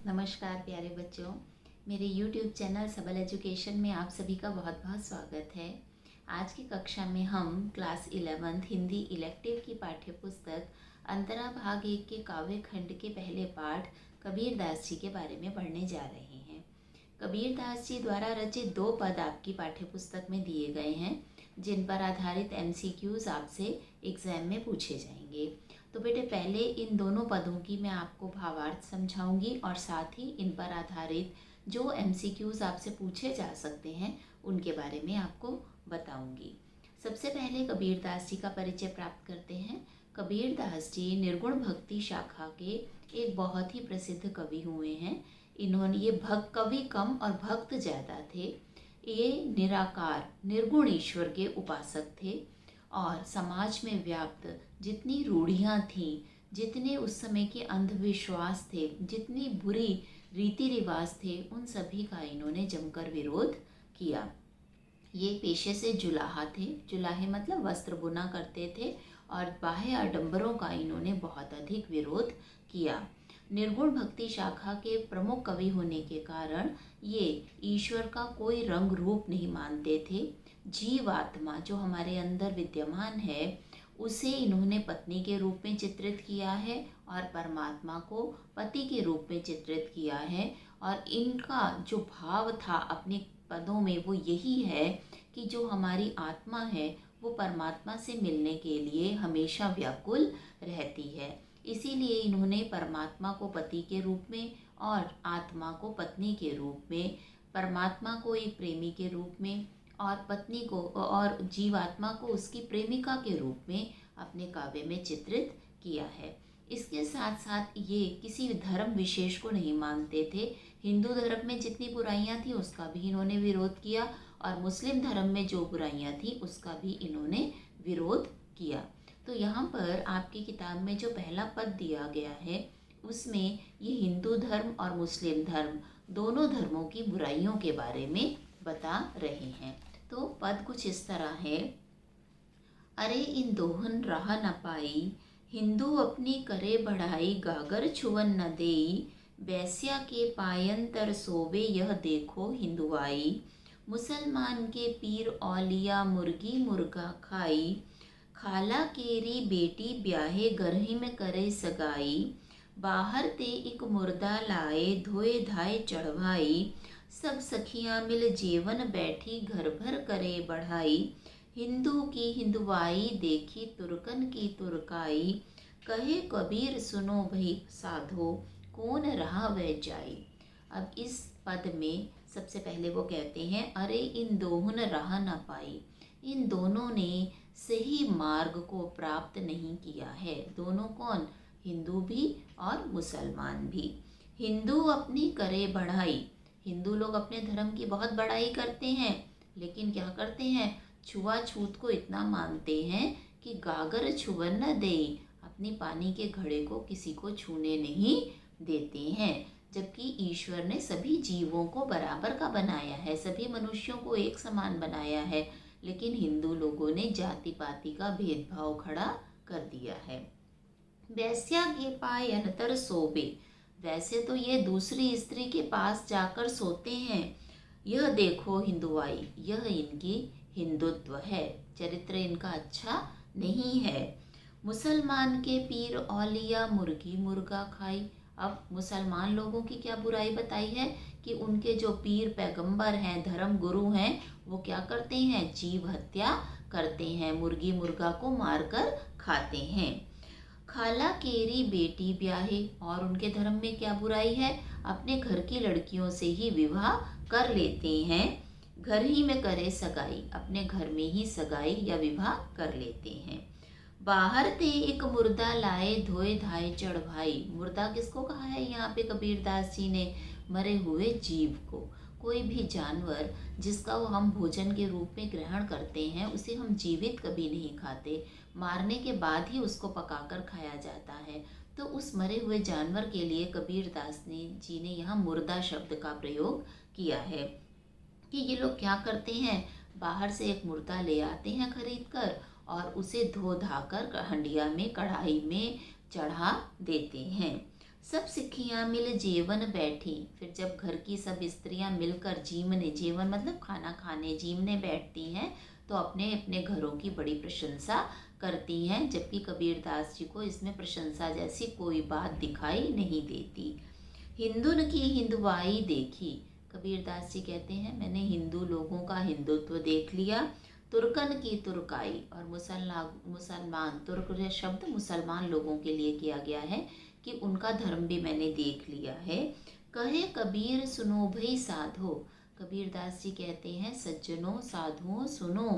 नमस्कार प्यारे बच्चों, मेरे YouTube चैनल सबल एजुकेशन में आप सभी का बहुत बहुत स्वागत है। आज की कक्षा में हम क्लास 11th हिंदी इलेक्टिव की पाठ्य पुस्तक अंतरा भाग 1 के काव्य खंड के पहले पाठ कबीर दास जी के बारे में पढ़ने जा रहे हैं। कबीर दास जी द्वारा रचित 2 पद आपकी पाठ्य पुस्तक में दिए गए हैं, जिन पर आधारित MCQs आपसे एग्जाम में पूछे जाएंगे। तो बेटे पहले इन दोनों पदों की मैं आपको भावार्थ समझाऊंगी और साथ ही इन पर आधारित जो MCQs आपसे पूछे जा सकते हैं उनके बारे में आपको बताऊंगी। सबसे पहले कबीर दास जी का परिचय प्राप्त करते हैं। कबीर दास जी निर्गुण भक्ति शाखा के एक बहुत ही प्रसिद्ध कवि हुए हैं। इन्होंने ये कवि कम और भक्त ज़्यादा थे। ये निराकार निर्गुण ईश्वर के उपासक थे और समाज में व्याप्त जितनी रूढ़ियाँ थीं, जितने उस समय के अंधविश्वास थे, जितनी बुरी रीति रिवाज थे, उन सभी का इन्होंने जमकर विरोध किया। ये पेशे से जुलाहा थे। जुलाहे मतलब वस्त्र बुना करते थे और बाह्य आडंबरों का इन्होंने बहुत अधिक विरोध किया। निर्गुण भक्ति शाखा के प्रमुख कवि होने के कारण ये ईश्वर का कोई रंग रूप नहीं मानते थे। जीवात्मा जो हमारे अंदर विद्यमान है उसे इन्होंने पत्नी के रूप में चित्रित किया है और परमात्मा को पति के रूप में चित्रित किया है। और इनका जो भाव था अपने पदों में वो यही है कि जो हमारी आत्मा है वो परमात्मा से मिलने के लिए हमेशा व्याकुल रहती है। इसीलिए इन्होंने परमात्मा को पति के रूप में और आत्मा को पत्नी के रूप में, परमात्मा को एक प्रेमी के रूप में और पत्नी को और जीवात्मा को उसकी प्रेमिका के रूप में अपने काव्य में चित्रित किया है। इसके साथ साथ ये किसी धर्म विशेष को नहीं मानते थे। हिंदू धर्म में जितनी बुराइयां थी उसका भी इन्होंने विरोध किया और मुस्लिम धर्म में जो बुराइयां थी उसका भी इन्होंने विरोध किया। तो यहाँ पर आपकी किताब में जो पहला पद दिया गया है उसमें ये हिंदू धर्म और मुस्लिम धर्म दोनों धर्मों की बुराइयों के बारे में बता रहे हैं। तो पद कुछ इस तरह है। अरे इन दोहन राह न पाई, हिंदू अपनी करे बढ़ाई, गागर छुवन न देई, बैस्या के पायंतर सोवे यह देखो हिंदुआई, मुसलमान के पीर औलिया मुर्गी मुर्गा खाई, खाला केरी बेटी ब्याहे गरही में करे सगाई, बाहर ते एक मुर्दा लाए धोए धाए चढ़वाई, सब सखियाँ मिल जेवन बैठी घर भर करे बढ़ाई, हिंदू की हिंदुआई देखी तुर्कन की तुर्काई, कहे कबीर सुनो भई साधो कौन रहा वह जाई। अब इस पद में सबसे पहले वो कहते हैं अरे इन दोहन राह न पाई, इन दोनों ने सही मार्ग को प्राप्त नहीं किया है। दोनों कौन? हिंदू भी और मुसलमान भी। हिंदू अपनी करे बढ़ाई, हिंदू लोग अपने धर्म की बहुत बड़ाई करते हैं, लेकिन क्या करते हैं? छुआछूत को इतना मानते हैं कि गागर छुवन न दे, अपनी पानी के घड़े को किसी को छूने नहीं देते हैं। जबकि ईश्वर ने सभी जीवों को बराबर का बनाया है, सभी मनुष्यों को एक समान बनाया है, लेकिन हिंदू लोगों ने जाति पाति का भेदभाव खड़ा कर दिया है। वैश्या के पाय अंतर सोबे, वैसे तो ये दूसरी स्त्री के पास जाकर सोते हैं। यह देखो हिंदुआई, यह इनकी हिंदुत्व है, चरित्र इनका अच्छा नहीं है। मुसलमान के पीर औलिया मुर्गी मुर्गा खाई, अब मुसलमान लोगों की क्या बुराई बताई है कि उनके जो पीर पैगंबर हैं, धर्म गुरु हैं, वो क्या करते हैं? जीव हत्या करते हैं, मुर्गी मुर्गा को मारकर खाते हैं। खाला केरी बेटी ब्याहे, और उनके धर्म में क्या बुराई है? अपने घर की लड़कियों से ही विवाह कर लेते हैं। घर ही में करे सगाई, अपने घर में ही सगाई या विवाह कर लेते हैं। बाहर ते एक मुर्दा लाए धोए धाए चढ़वाई, मुर्दा किसको कहा है यहाँ पे कबीर दास जी ने? मरे हुए जीव को। कोई भी जानवर जिसका वो हम भोजन के रूप में ग्रहण करते हैं उसे हम जीवित कभी नहीं खाते, मारने के बाद ही उसको पकाकर खाया जाता है। तो उस मरे हुए जानवर के लिए कबीर दास जी ने यहाँ मुर्दा शब्द का प्रयोग किया है कि ये लोग क्या करते हैं? बाहर से एक मुर्दा ले आते हैं खरीद कर और उसे धो धाकर हंडिया में कढ़ाई में चढ़ा देते हैं। सब सिखियाँ मिल जेवन बैठी। फिर जब घर की सब स्त्रियाँ मिलकर जीवने, जेवन मतलब खाना खाने, जीवने बैठती हैं तो अपने अपने घरों की बड़ी प्रशंसा करती हैं, जबकि कबीरदास जी को इसमें प्रशंसा जैसी कोई बात दिखाई नहीं देती। हिंदुन की हिंदुवाई देखी। कबीरदास जी कहते हैं मैंने हिंदू लोगों का हिंदुत्व देख लिया, तुर्कन की तुर्काई, और मुसलमान, तुर्क शब्द मुसलमान लोगों के लिए किया गया है कि उनका धर्म भी मैंने देख लिया है। कहे कबीर सुनो भई साधो। कबीरदास जी कहते हैं सज्जनों, साधुओं सुनो,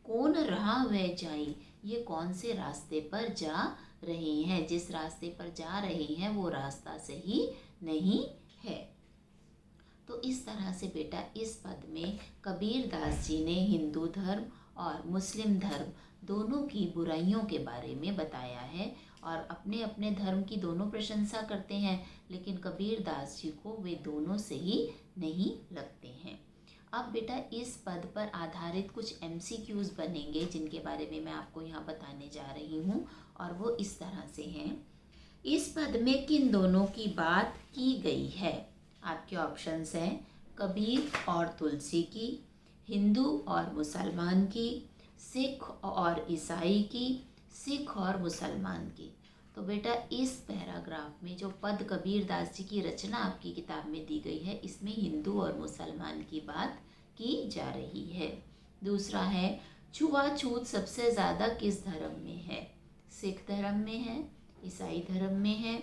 कौन रहा वह जाई। ये कौन से रास्ते पर जा रहे हैं, जिस रास्ते पर जा रहे हैं वो रास्ता सही नहीं है। तो इस तरह से बेटा इस पद में कबीरदास जी ने हिंदू धर्म और मुस्लिम धर्म दोनों की बुराइयों के बारे में बताया है, और अपने अपने धर्म की दोनों प्रशंसा करते हैं, लेकिन कबीरदास जी को वे दोनों सही नहीं लगते हैं। अब बेटा इस पद पर आधारित कुछ MCQs बनेंगे जिनके बारे में मैं आपको यहाँ बताने जा रही हूँ, और वो इस तरह से हैं। इस पद में किन दोनों की बात की गई है? आपके ऑप्शंस हैं कबीर और तुलसी की, हिंदू और मुसलमान की, सिख और ईसाई की, सिख और मुसलमान की। तो बेटा इस पैराग्राफ में जो पद कबीरदास जी की रचना आपकी किताब में दी गई है, इसमें हिंदू और मुसलमान की बात की जा रही है। दूसरा है छुआछूत सबसे ज़्यादा किस धर्म में है? सिख धर्म में है, ईसाई धर्म में है,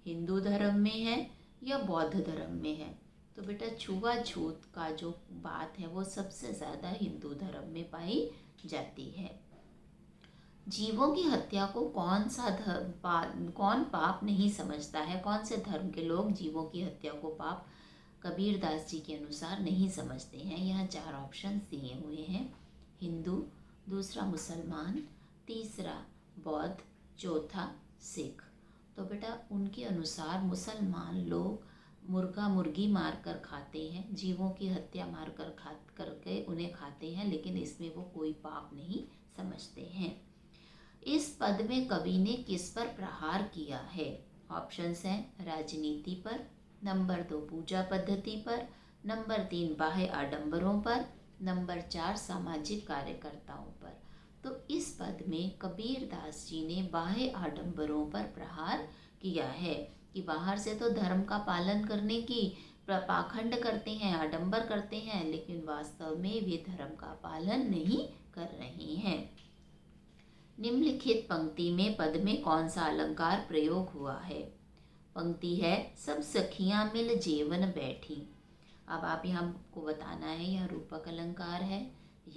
हिंदू धर्म में है, या बौद्ध धर्म में है? तो बेटा छुआछूत का जो बात है वो सबसे ज़्यादा हिंदू धर्म में पाई जाती है। जीवों की हत्या को कौन पाप नहीं समझता है? कौन से धर्म के लोग जीवों की हत्या को पाप कबीरदास जी के अनुसार नहीं समझते हैं? यहाँ 4 ऑप्शन दिए हुए हैं। हिंदू, दूसरा मुसलमान, तीसरा बौद्ध, चौथा सिख। तो बेटा उनके अनुसार मुसलमान लोग मुर्गा मुर्गी मार कर खाते हैं, जीवों की हत्या मार कर करके उन्हें खाते हैं, लेकिन इसमें वो कोई पाप नहीं समझते हैं। इस पद में कवि ने किस पर प्रहार किया है? ऑप्शंस हैं राजनीति पर, नंबर 2 पूजा पद्धति पर, नंबर 3 बाह्य आडंबरों पर, नंबर 4 सामाजिक कार्यकर्ताओं पर। तो इस पद में कबीरदास जी ने बाह्य आडंबरों पर प्रहार किया है कि बाहर से तो धर्म का पालन करने की पाखंड करते हैं, आडंबर करते हैं, लेकिन वास्तव में वे धर्म का पालन नहीं कर रहे हैं। निम्नलिखित पंक्ति में पद में कौन सा अलंकार प्रयोग हुआ है? पंक्ति है सब सखियां मिल जेवन बैठी। अब आप यहाँ को बताना है यह रूपक अलंकार है,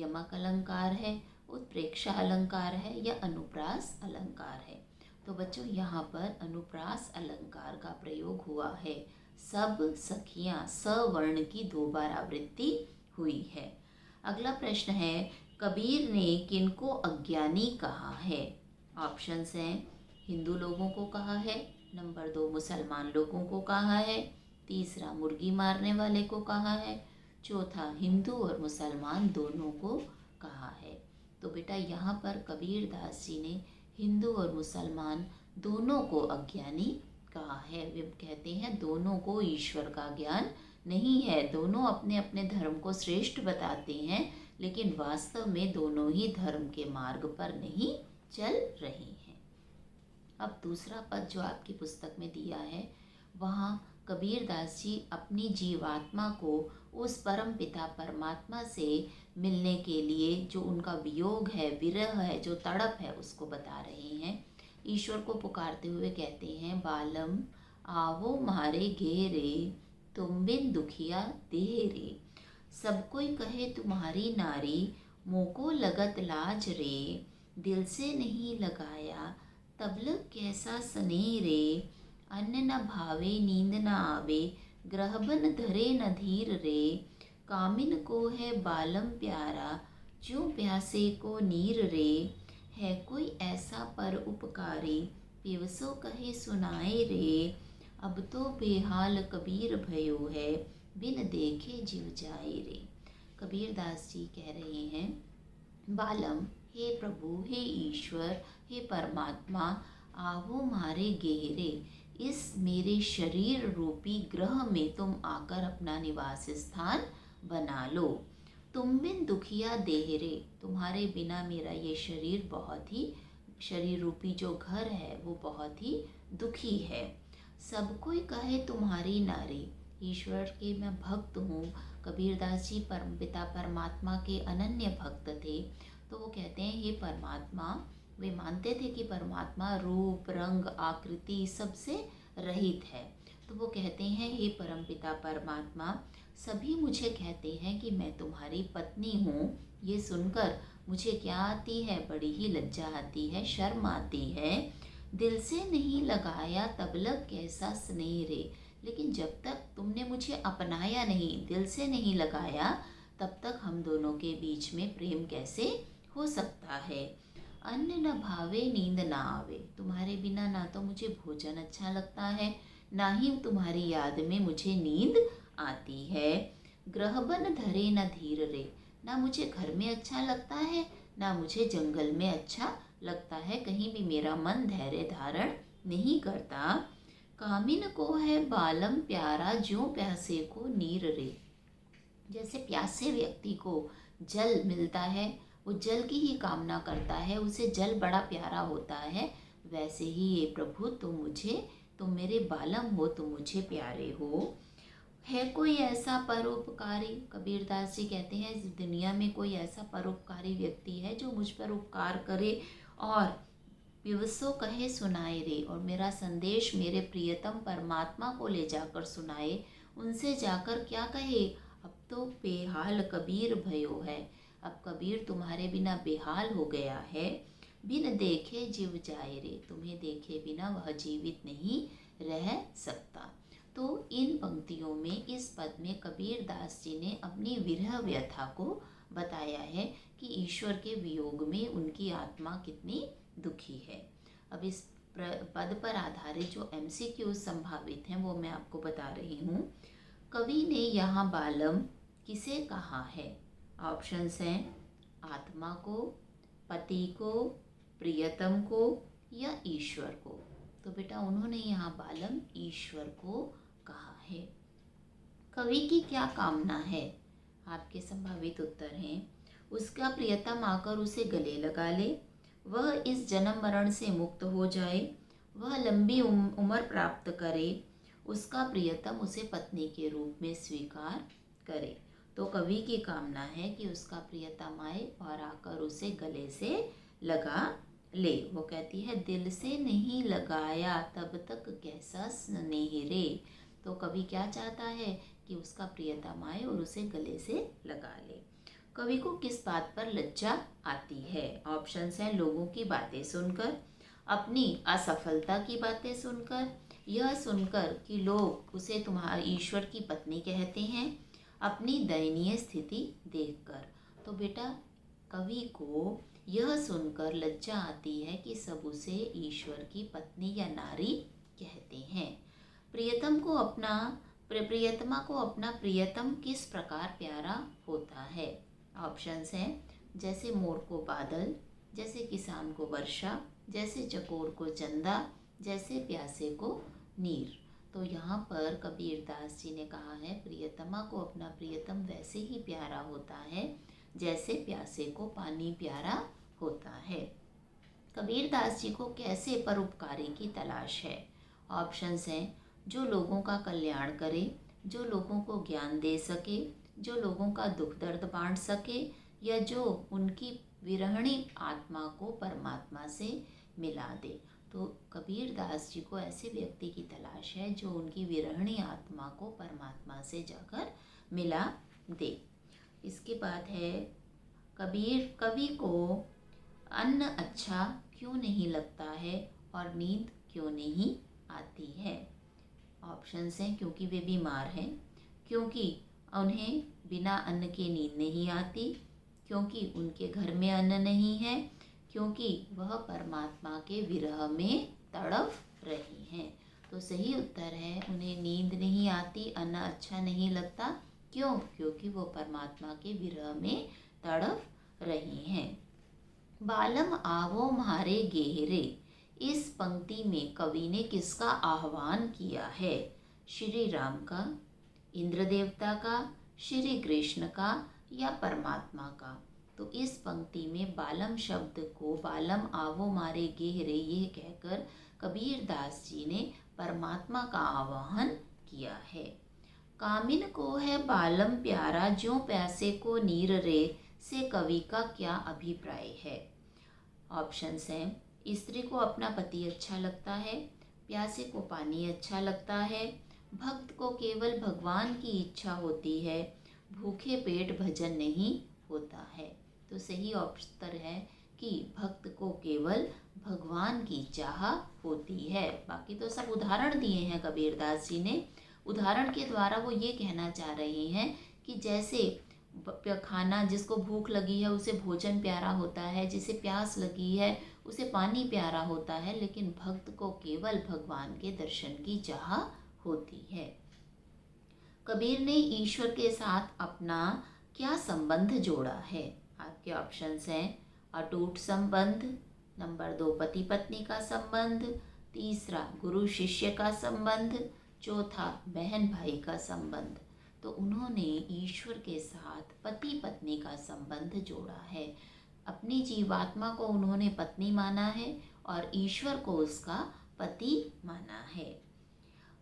यमक अलंकार है, उत्प्रेक्षा अलंकार है, या अनुप्रास अलंकार है। तो बच्चों यहाँ पर अनुप्रास अलंकार का प्रयोग हुआ है। सब सखियां, सवर्ण की 2 बार आवृत्ति हुई है। अगला प्रश्न है कबीर ने किनको अज्ञानी कहा है? ऑप्शंस हैं हिंदू लोगों को कहा है, नंबर 2 मुसलमान लोगों को कहा है, तीसरा मुर्गी मारने वाले को कहा है, चौथा हिंदू और मुसलमान दोनों को कहा है। तो बेटा यहाँ पर कबीरदास जी ने हिंदू और मुसलमान दोनों को अज्ञानी कहा है। वे कहते हैं दोनों को ईश्वर का ज्ञान नहीं है, दोनों अपने अपने धर्म को श्रेष्ठ बताते हैं, लेकिन वास्तव में दोनों ही धर्म के मार्ग पर नहीं चल रहे हैं। अब दूसरा पद जो आपकी पुस्तक में दिया है, वहाँ कबीरदास जी अपनी जीवात्मा को उस परम पिता परमात्मा से मिलने के लिए जो उनका वियोग है, विरह है, जो तड़प है, उसको बता रहे हैं। ईश्वर को पुकारते हुए कहते हैं बालम आवो मारे घेरे, तुम बिन दुखिया देह रे। सब कोई कहे तुम्हारी नारी, मोको लगत लाज रे। दिल से नहीं लगाया तबलक कैसा स्नेह रे। अन्न न भावे नींद न आवे, ग्रहबन धरे न धीर रे। कामिन को है बालम प्यारा, जो प्यासे को नीर रे। है कोई ऐसा पर उपकारी, पिवसो कहे सुनाए रे। अब तो बेहाल कबीर भयो है, बिन देखे जीव जाए रे। कबीरदास जी कह रहे हैं बालम, हे प्रभु, हे ईश्वर, हे परमात्मा, आवो मारे गहरे, इस मेरे शरीर रूपी ग्रह में तुम आकर अपना निवास स्थान बना लो। तुम बिन दुखिया देहरे, तुम्हारे बिना मेरा ये शरीर बहुत ही, शरीर रूपी जो घर है वो बहुत ही दुखी है। सब कोई कहे तुम्हारी नारी, ईश्वर के मैं भक्त हूँ। कबीरदास जी परमपिता परमात्मा के अनन्य भक्त थे। तो वो कहते हैं हे परमात्मा, वे मानते थे कि परमात्मा रूप रंग आकृति सबसे रहित है। तो वो कहते हैं हे परमपिता परमात्मा, सभी मुझे कहते हैं कि मैं तुम्हारी पत्नी हूँ। ये सुनकर मुझे क्या आती है, बड़ी ही लज्जा आती है, शर्म आती है। दिल से नहीं लगाया तब लग कैसा स्नेह रे, लेकिन जब तक तुमने मुझे अपनाया नहीं, दिल से नहीं लगाया, तब तक हम दोनों के बीच में प्रेम कैसे हो सकता है। अन्न न भावे नींद ना आवे, तुम्हारे बिना ना तो मुझे भोजन अच्छा लगता है, ना ही तुम्हारी याद में मुझे नींद आती है। ग्रहबन धरे न धीर रे, ना मुझे घर में अच्छा लगता है, ना मुझे जंगल में अच्छा लगता है, कहीं भी मेरा मन धैर्य धारण नहीं करता। कामिन को है बालम प्यारा, ज्यों प्यासे को नीर रे, जैसे प्यासे व्यक्ति को जल मिलता है, वो जल की ही कामना करता है, उसे जल बड़ा प्यारा होता है, वैसे ही ये प्रभु तुम मेरे बालम हो, तुम मुझे प्यारे हो। है कोई ऐसा परोपकारी, कबीरदास जी कहते हैं इस दुनिया में कोई ऐसा परोपकारी व्यक्ति है जो मुझ पर उपकार करे और विवसो कहे सुनाए रे, और मेरा संदेश मेरे प्रियतम परमात्मा को ले जाकर सुनाए। उनसे जाकर क्या कहे, अब तो बेहाल कबीर भयो है, अब कबीर तुम्हारे बिना बेहाल हो गया है। बिन देखे जीव जाए रे, तुम्हें देखे बिना वह जीवित नहीं रह सकता। तो इन पंक्तियों में, इस पद में कबीर दास जी ने अपनी विरह व्यथा को बताया है कि ईश्वर के वियोग में उनकी आत्मा कितनी दुखी है। अब इस पद पर आधारित जो MCQ संभावित हैं वो मैं आपको बता रही हूँ। कवि ने यहाँ बालम किसे कहा है? ऑप्शंस हैं आत्मा को, पति को, प्रियतम को या ईश्वर को। तो बेटा उन्होंने यहाँ बालम ईश्वर को कहा है। कवि की क्या कामना है? आपके संभावित उत्तर हैं उसका प्रियतम आकर उसे गले लगा ले, वह इस जन्म मरण से मुक्त हो जाए, वह लंबी उम्र प्राप्त करे, उसका प्रियतम उसे पत्नी के रूप में स्वीकार करे। तो कवि की कामना है कि उसका प्रियतम आए और आकर उसे गले से लगा ले। वो कहती है दिल से नहीं लगाया तब तक कैसा स्नेह रे। तो कवि क्या चाहता है कि उसका प्रियतम आए और उसे गले से लगा ले। कवि को किस बात पर लज्जा आती है? ऑप्शंस हैं लोगों की बातें सुनकर, अपनी असफलता की बातें सुनकर, यह सुनकर कि लोग उसे तुम्हारी ईश्वर की पत्नी कहते हैं, अपनी दयनीय स्थिति देखकर। तो बेटा कवि को यह सुनकर लज्जा आती है कि सब उसे ईश्वर की पत्नी या नारी कहते हैं। प्रियतमा को अपना प्रियतम किस प्रकार प्यारा होता है? ऑप्शंस हैं जैसे मोर को बादल, जैसे किसान को वर्षा, जैसे चकोर को चंदा, जैसे प्यासे को नीर। तो यहाँ पर कबीरदास जी ने कहा है प्रियतमा को अपना प्रियतम वैसे ही प्यारा होता है जैसे प्यासे को पानी प्यारा होता है। कबीरदास जी को कैसे परोपकारी की तलाश है? ऑप्शंस हैं जो लोगों का कल्याण करे, जो लोगों को ज्ञान दे सके, जो लोगों का दुख दर्द बांट सके, या जो उनकी विरहणी आत्मा को परमात्मा से मिला दे। तो कबीरदास जी को ऐसे व्यक्ति की तलाश है जो उनकी विरहणी आत्मा को परमात्मा से जाकर मिला दे। इसके बाद है कवि को अन्न अच्छा क्यों नहीं लगता है और नींद क्यों नहीं आती है? ऑप्शंस हैं क्योंकि वे बीमार हैं, क्योंकि उन्हें बिना अन्न के नींद नहीं आती, क्योंकि उनके घर में अन्न नहीं है, क्योंकि वह परमात्मा के विरह में तड़प रही हैं। तो सही उत्तर है उन्हें नींद नहीं आती, अन्न अच्छा नहीं लगता। क्यों? क्योंकि वो परमात्मा के विरह में तड़प रही हैं। बालम आवो म्हारे गेहरे, इस पंक्ति में कवि ने किसका आह्वान किया है? श्री राम का, इंद्र देवता का, श्री कृष्ण का या परमात्मा का? तो इस पंक्ति में बालम शब्द को बालम आवो मारे गेहरे यह कहकर कबीर दास जी ने परमात्मा का आह्वान किया है। कामिन को है बालम प्यारा ज्यों प्यासे को नीर रे से कवि का क्या अभिप्राय है? ऑप्शंस हैं, स्त्री को अपना पति अच्छा लगता है, प्यासे को पानी अच्छा लगता है, भक्त को केवल भगवान की इच्छा होती है, भूखे पेट भजन नहीं होता है। तो सही उत्तर है कि भक्त को केवल भगवान की चाह होती है। बाकी तो सब उदाहरण दिए हैं कबीरदास जी ने। उदाहरण के द्वारा वो ये कहना चाह रहे हैं कि जैसे खाना, जिसको भूख लगी है उसे भोजन प्यारा होता है, जिसे प्यास लगी है उसे पानी प्यारा होता है, लेकिन भक्त को केवल भगवान के दर्शन की चाह होती है। कबीर ने ईश्वर के साथ अपना क्या संबंध जोड़ा है? आपके ऑप्शंस हैं, अटूट संबंध, नंबर 2 पति पत्नी का संबंध, तीसरा गुरु शिष्य का संबंध, चौथा बहन भाई का संबंध। तो उन्होंने ईश्वर के साथ पति पत्नी का संबंध जोड़ा है। अपनी जीवात्मा को उन्होंने पत्नी माना है और ईश्वर को उसका पति माना है।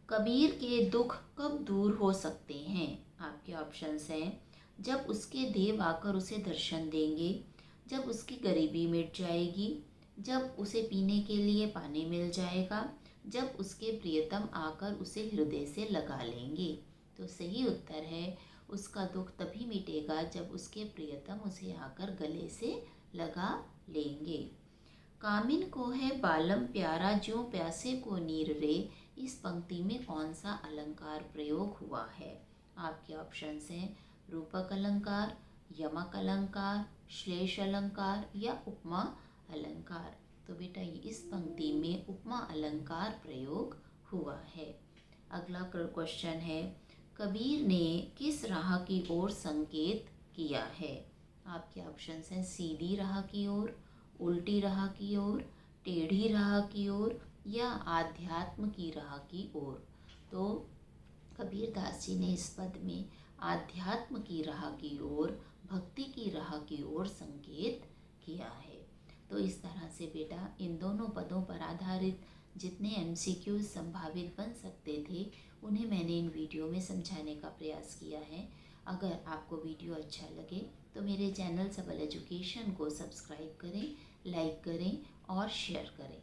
कबीर के दुख कब दूर हो सकते हैं? आपके ऑप्शंस हैं, जब उसके देव आकर उसे दर्शन देंगे, जब उसकी गरीबी मिट जाएगी, जब उसे पीने के लिए पानी मिल जाएगा, जब उसके प्रियतम आकर उसे हृदय से लगा लेंगे। तो सही उत्तर है, उसका दुख तभी मिटेगा जब उसके प्रियतम उसे आकर गले से लगा लेंगे। कामिन को है बालम प्यारा ज्यों प्यासे को नीर रे, इस पंक्ति में कौन सा अलंकार प्रयोग हुआ है? आपके ऑप्शंस हैं, रूपक अलंकार, यमक अलंकार, श्लेष अलंकार या उपमा अलंकार। तो बेटा इस पंक्ति में उपमा अलंकार प्रयोग हुआ है। अगला क्वेश्चन है, कबीर ने किस राह की ओर संकेत किया है? आपके ऑप्शंस हैं, सीधी राह की ओर, उल्टी राह की ओर, टेढ़ी राह की ओर या आध्यात्म की राह की ओर। तो कबीर दास जी ने इस पद में आध्यात्म की राह की ओर, भक्ति की राह की ओर संकेत किया है। तो इस तरह से बेटा इन दोनों पदों पर आधारित जितने MCQ संभावित बन सकते थे उन्हें मैंने इन वीडियो में समझाने का प्रयास किया है। अगर आपको वीडियो अच्छा लगे तो मेरे चैनल सबल एजुकेशन को सब्सक्राइब करें, लाइक करें और शेयर करें।